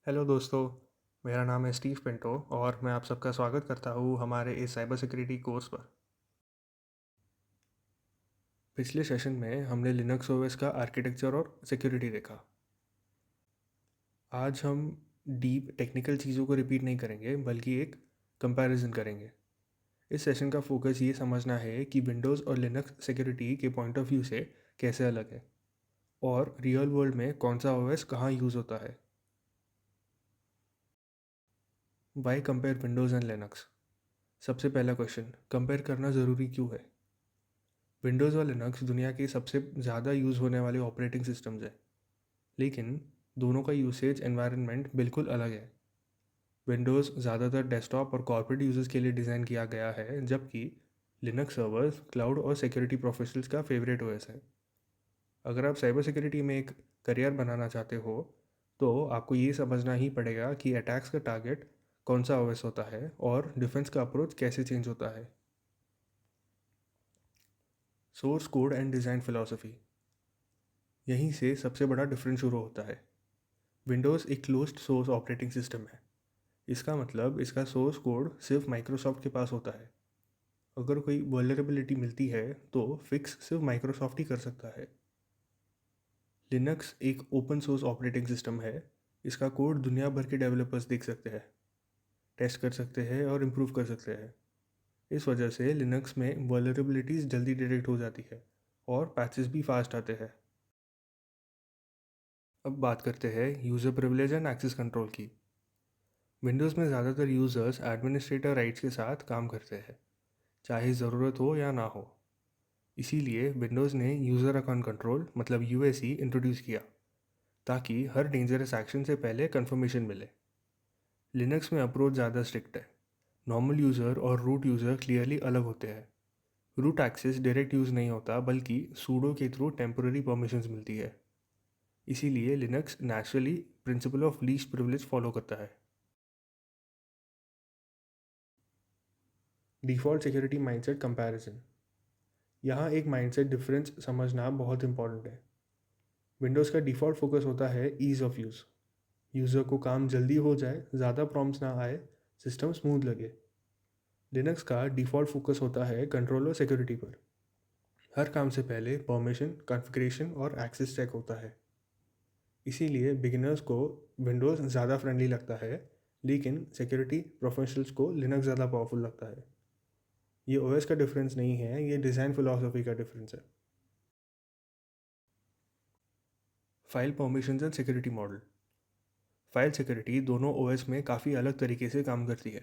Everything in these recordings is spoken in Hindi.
हेलो दोस्तों। मेरा नाम है स्टीव पिंटो और मैं आप सबका स्वागत करता हूँ हमारे इस साइबर सिक्योरिटी कोर्स पर। पिछले सेशन में हमने लिनक्स ओएस का आर्किटेक्चर और सिक्योरिटी देखा। आज हम डीप टेक्निकल चीज़ों को रिपीट नहीं करेंगे बल्कि एक कंपैरिजन करेंगे। इस सेशन का फोकस ये समझना है कि विंडोज़ और लिनक्स सिक्योरिटी के पॉइंट ऑफ व्यू से कैसे अलग है और रियल वर्ल्ड में कौन सा ओएस कहाँ यूज़ होता है। Why compare Windows and Linux. सबसे पहला क्वेश्चन, कंपेयर करना ज़रूरी क्यों है? विंडोज़ और लिनक्स दुनिया के सबसे ज़्यादा यूज़ होने वाले ऑपरेटिंग सिस्टम्स हैं, लेकिन दोनों का यूसेज एनवायरनमेंट बिल्कुल अलग है। विंडोज़ ज़्यादातर डेस्कटॉप और कॉर्पोरेट यूजर्स के लिए डिज़ाइन किया गया है, जबकि लिनक्स सर्वर्स, क्लाउड और सिक्योरिटी प्रोफेशनल्स का फेवरेट ओएस है। अगर आप साइबर सिक्योरिटी में एक करियर बनाना चाहते हो तो आपको ये समझना ही पड़ेगा कि अटैक्स का टारगेट कौन सा ओएस होता है और डिफेंस का अप्रोच कैसे चेंज होता है। Source code and design philosophy, यहीं से सबसे बड़ा डिफरेंस शुरू होता है। विंडोज़ एक क्लोज्ड सोर्स ऑपरेटिंग सिस्टम है। इसका मतलब इसका सोर्स कोड सिर्फ माइक्रोसॉफ्ट के पास होता है। अगर कोई वल्नरेबिलिटी मिलती है तो फिक्स सिर्फ माइक्रोसॉफ्ट ही कर सकता है। लिनक्स एक ओपन सोर्स ऑपरेटिंग सिस्टम है। इसका कोड दुनिया भर के डेवलपर्स देख सकते हैं, टेस्ट कर सकते हैं और इम्प्रूव कर सकते हैं। इस वजह से लिनक्स में वल्नरेबिलिटीज़ जल्दी डिटेक्ट हो जाती है और पैचेस भी फास्ट आते हैं। अब बात करते हैं user privilege and access control की। विंडोज़ में ज़्यादातर यूज़र्स एडमिनिस्ट्रेटर राइट्स के साथ काम करते हैं, चाहे ज़रूरत हो या ना हो। इसीलिए विंडोज़ ने यूज़र अकाउंट कंट्रोल मतलब यूएसी इंट्रोड्यूस किया, ताकि हर डेंजरस एक्शन से पहले कंफर्मेशन मिले। लिनक्स में अप्रोच ज़्यादा स्ट्रिक्ट है। नॉर्मल यूज़र और रूट यूज़र क्लियरली अलग होते हैं। रूट एक्सेस डायरेक्ट यूज़ नहीं होता बल्कि सूडो के थ्रू टेम्पररी परमिशंस मिलती है। इसीलिए Linux naturally principle of least privilege follow करता है। डिफ़ॉल्ट सिक्योरिटी माइंडसेट कंपैरिजन, यहाँ एक माइंडसेट डिफरेंस समझना बहुत इंपॉर्टेंट है। विंडोज़ का डिफ़ॉल्ट फोकस होता है ईज़ ऑफ यूज़। यूज़र को काम जल्दी हो जाए, ज़्यादा प्रॉम्प्ट्स ना आए, सिस्टम स्मूथ लगे। लिनक्स का डिफ़ॉल्ट फोकस होता है कंट्रोल और सिक्योरिटी पर। हर काम से पहले परमिशन, कॉन्फ़िगरेशन और एक्सेस चेक होता है। इसीलिए बिगिनर्स को विंडोज़ ज़्यादा फ्रेंडली लगता है, लेकिन सिक्योरिटी प्रोफेशनल्स को लिनक्स ज़्यादा पावरफुल लगता है। ये ओएस का डिफरेंस नहीं है, ये डिज़ाइन फिलॉसफी का डिफरेंस है। File permissions and security model. File security दोनों ओएस में काफ़ी अलग तरीके से काम करती है।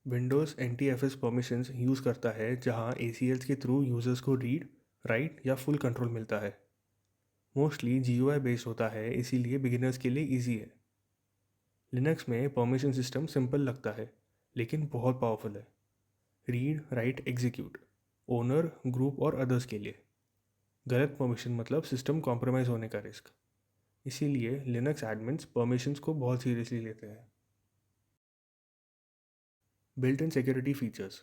विंडोज़ NTFS परमिशंस यूज़ करता है, जहां ACLs के थ्रू यूज़र्स को रीड, राइट या फुल कंट्रोल मिलता है। मोस्टली GUI बेस्ड होता है, इसीलिए बिगिनर्स के लिए ईजी है। लिनक्स में परमिशन सिस्टम सिंपल लगता है, लेकिन बहुत पावरफुल है। Read, right, execute, owner, group और अदर्स के लिए। गलत परमिशन मतलब सिस्टम कॉम्प्रोमाइज़ होने का रिस्क। इसीलिए लिनक्स एडमिन्स परमिशंस को बहुत सीरियसली लेते हैं। बिल्ट इन सिक्योरिटी फीचर्स,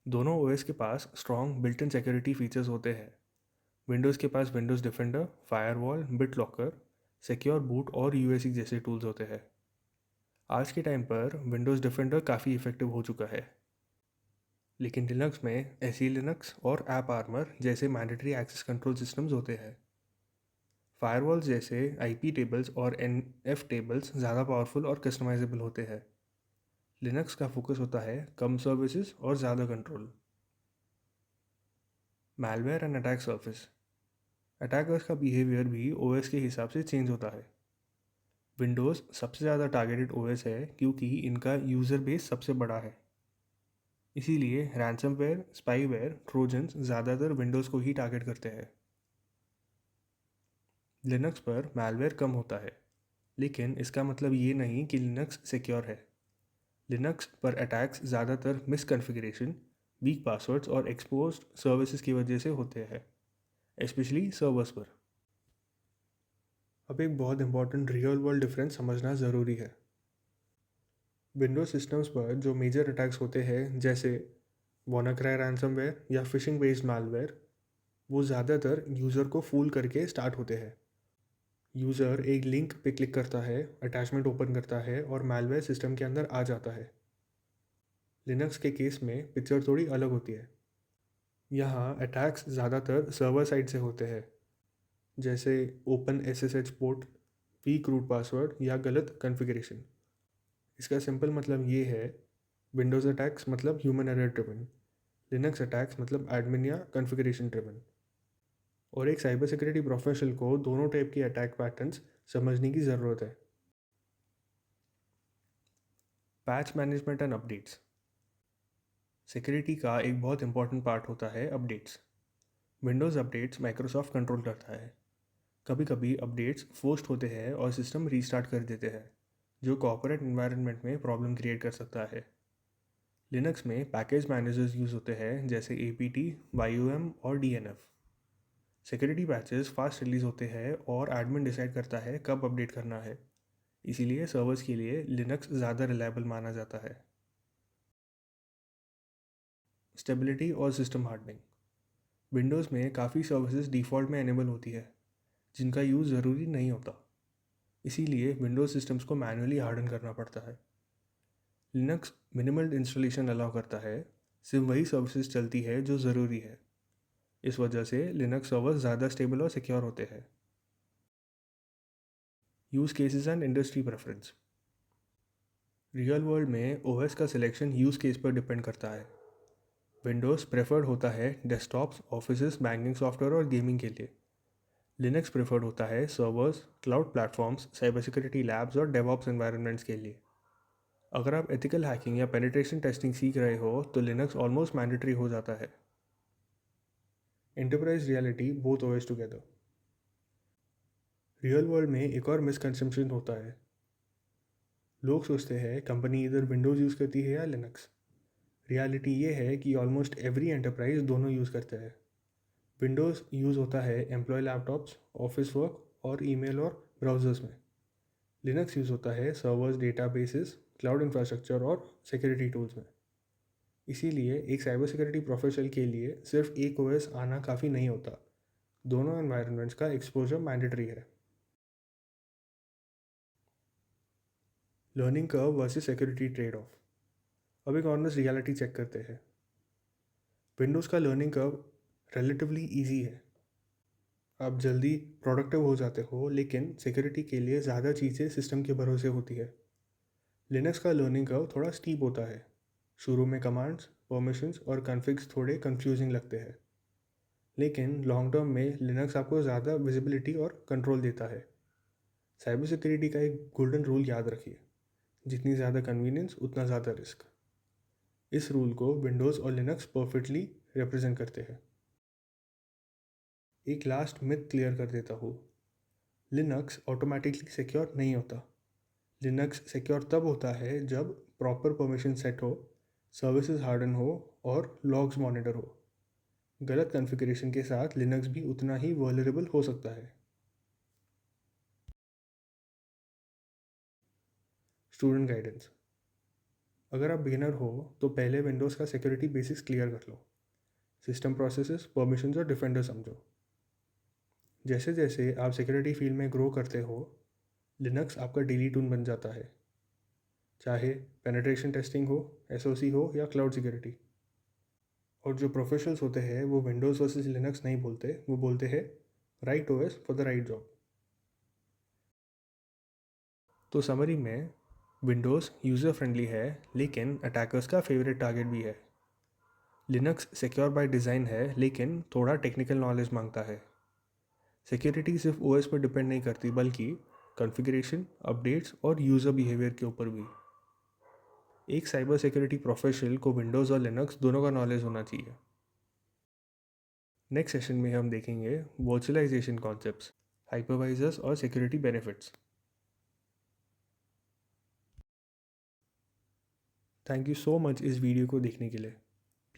दोनों ओएस के पास strong built in security features होते हैं। विंडोज़ के पास Windows Defender, firewall, BitLocker, secure boot और यूएसी जैसे टूल्स होते हैं। आज के टाइम पर विंडोज़ डिफेंडर काफ़ी इफेक्टिव हो चुका है, लेकिन लिनक्स में एसी लिनक्स और ऐप आर्मर जैसे मैंडेटरी एक्सेस कंट्रोल सिस्टम्स होते हैं। फायरवॉल्स जैसे आईपी टेबल्स और एनएफ टेबल्स ज़्यादा पावरफुल और कस्टमाइजेबल होते हैं। लिनक्स का फोकस होता है कम सर्विसेज और ज़्यादा control. Malware and attack surface, attackers का बिहेवियर भी ओएस के हिसाब से चेंज होता है। विंडोज़ सबसे ज़्यादा टारगेटेड ओएस है क्योंकि इनका यूज़र बेस सबसे बड़ा है। इसीलिए रैंसमवेयर, स्पाईवेयर, ट्रोजन्स ज़्यादातर विंडोज़ को ही टारगेट करते हैं। लिनक्स पर मैलवेयर कम होता है, लेकिन इसका मतलब ये नहीं कि लिनक्स सिक्योर है। लिनक्स पर अटैक्स ज़्यादातर मिसकॉन्फ़िगरेशन, वीक पासवर्ड्स और एक्सपोज्ड सर्विसेज की वजह से होते हैं, स्पेशली सर्वर्स पर। अब एक बहुत इंपॉर्टेंट रियल वर्ल्ड डिफरेंस समझना ज़रूरी है। विंडोज सिस्टम्स पर जो मेजर अटैक्स होते हैं, जैसे WannaCry रैंसमवेयर या फिशिंग बेस्ड मालवेयर, वो ज़्यादातर यूज़र को फूल करके स्टार्ट होते हैं। यूज़र एक लिंक पे क्लिक करता है, अटैचमेंट ओपन करता है और मैलवेयर सिस्टम के अंदर आ जाता है। लिनक्स के केस में पिक्चर थोड़ी अलग होती है। यहाँ अटैक्स ज़्यादातर सर्वर साइड से होते हैं, जैसे open SSH port, weak root password या गलत कॉन्फ़िगरेशन। इसका सिंपल मतलब ये है, विंडोज़ अटैक्स मतलब human error driven, Linux attacks मतलब एडमिन या कॉन्फ़िगरेशन ड्रिवन। और एक साइबर सिक्योरिटी प्रोफेशनल को दोनों टाइप के अटैक पैटर्न्स समझने की ज़रूरत है। Patch management and updates. Security का एक बहुत इंपॉर्टेंट पार्ट होता है updates. Windows updates Microsoft control करता है। कभी कभी अपडेट्स फोर्स्ड होते हैं और सिस्टम रीस्टार्ट कर देते हैं, जो कॉर्पोरेट एनवायरनमेंट में प्रॉब्लम क्रिएट कर सकता है। लिनक्स में पैकेज मैनेजर्स यूज़ होते हैं, जैसे APT, YUM और DNF। Security patches fast release होते हैं और एडमिन डिसाइड करता है कब अपडेट करना है। इसीलिए सर्वर्स के लिए लिनक्स ज़्यादा रिलायबल माना जाता है। स्टेबिलिटी और सिस्टम हार्डनिंग। विंडोज़ में काफ़ी सर्विसेज डिफ़ॉल्ट में एनेबल होती है, जिनका यूज़ ज़रूरी नहीं होता। इसीलिए विंडोज़ सिस्टम्स को मैन्युअली हार्डन करना पड़ता है। लिनक्स मिनिमल इंस्टॉलेशन अलाउ करता है, सिर्फ वही सर्विसेज चलती है जो ज़रूरी है। इस वजह से लिनक्स सर्वर्स ज़्यादा स्टेबल और सिक्योर होते हैं। Use cases and industry preference. Real world में OS का सिलेक्शन यूज़ केस पर डिपेंड करता है। विंडोज़ प्रेफर्ड होता है डेस्कटॉप्स, ऑफिस, बैंकिंग सॉफ्टवेयर और गेमिंग के लिए। लिनक्स प्रेफर्ड होता है servers, cloud platforms, cyber security labs और डेवऑप्स एनवायरनमेंट्स के लिए। अगर आप एथिकल हैकिंग या पेनिट्रेशन टेस्टिंग सीख रहे हो तो लिनक्स ऑलमोस्ट मैंडेटरी हो जाता है। Enterprise reality both OS together. Real world में एक और मिसकंसेप्शन होता है। लोग सोचते हैं कंपनी इधर विंडोज़ यूज़ करती है या लिनक्स। रियलिटी ये है कि ऑलमोस्ट एवरी एंटरप्राइज दोनों यूज़ करते हैं। विंडोज़ यूज़ होता है एम्प्लॉय लैपटॉप्स, ऑफिस वर्क और ईमेल और ब्राउज़र्स में। लिनक्स यूज़ होता है सर्वर्स, डेटाबेसेस, क्लाउड इंफ्रास्ट्रक्चर और सिक्योरिटी टूल्स में। इसीलिए एक साइबर सिक्योरिटी प्रोफेशनल के लिए सिर्फ एक OS आना काफ़ी नहीं होता। दोनों एनवायरनमेंट्स का एक्सपोजर मैंडेटरी है। Learning curve versus security trade off. अब एक ऑनेस्ट रियलिटी चेक करते हैं। विंडोज़ का लर्निंग कर्व रिलेटिवली ईजी है। आप जल्दी प्रोडक्टिव हो जाते हो, लेकिन सिक्योरिटी के लिए ज़्यादा चीज़ें सिस्टम के भरोसे होती है। लिनक्स का लर्निंग कर्व थोड़ा स्टीप होता है। शुरू में कमांड्स, परमिशंस और कॉन्फ़िग्स थोड़े कंफ्यूजिंग लगते हैं, लेकिन लॉन्ग टर्म में लिनक्स आपको ज़्यादा विजिबिलिटी और कंट्रोल देता है। साइबर सिक्योरिटी का एक गोल्डन रूल याद रखिए, जितनी ज़्यादा कन्वीनियंस उतना ज़्यादा रिस्क। इस रूल को विंडोज़ और लिनक्स परफेक्टली रिप्रेजेंट करते हैं। एक लास्ट मिथ क्लियर कर देता हूँ, लिनक्स ऑटोमेटिकली सिक्योर नहीं होता। लिनक्स सिक्योर तब होता है जब प्रॉपर परमिशन सेट हो, सर्विसेज हार्डन हो और लॉग्स मॉनिटर हो। गलत कॉन्फ़िगरेशन के साथ लिनक्स भी उतना ही वल्नरेबल हो सकता है। Student guidance. अगर आप बिगिनर हो तो पहले विंडोज़ का सिक्योरिटी बेसिक्स क्लियर कर लो। सिस्टम प्रोसेसेस, परमिशंस और डिफेंडर समझो। जैसे जैसे आप सिक्योरिटी फील्ड में ग्रो करते हो, लिनक्स आपका डेली टूल बन जाता है, चाहे पेनिट्रेशन टेस्टिंग हो, SOC हो या क्लाउड सिक्योरिटी। और जो प्रोफेशनल्स होते हैं वो विंडोज़ वर्सेस लिनक्स नहीं बोलते, वो बोलते हैं right OS for the right job. तो समरी में, विंडोज़ यूज़र फ्रेंडली है, लेकिन अटैकर्स का फेवरेट टारगेट भी है। लिनक्स सिक्योर बाय डिज़ाइन है, लेकिन थोड़ा टेक्निकल नॉलेज मांगता है। सिक्योरिटी सिर्फ OS पर डिपेंड नहीं करती, बल्कि कॉन्फ़िगरेशन, अपडेट्स और यूज़र बिहेवियर के ऊपर भी। एक साइबर सिक्योरिटी प्रोफेशनल को विंडोज़ और लिनक्स दोनों का नॉलेज होना चाहिए। नेक्स्ट सेशन में हम देखेंगे वर्चुअलाइजेशन कॉन्सेप्ट्स, हाइपरवाइजर्स और security benefits. Thank you so much इस वीडियो को देखने के लिए।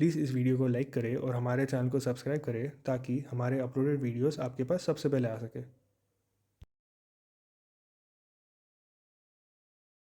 प्लीज़ इस वीडियो को लाइक करें और हमारे चैनल को सब्सक्राइब करें, ताकि हमारे अपलोडेड वीडियोस आपके पास सबसे पहले आ सके।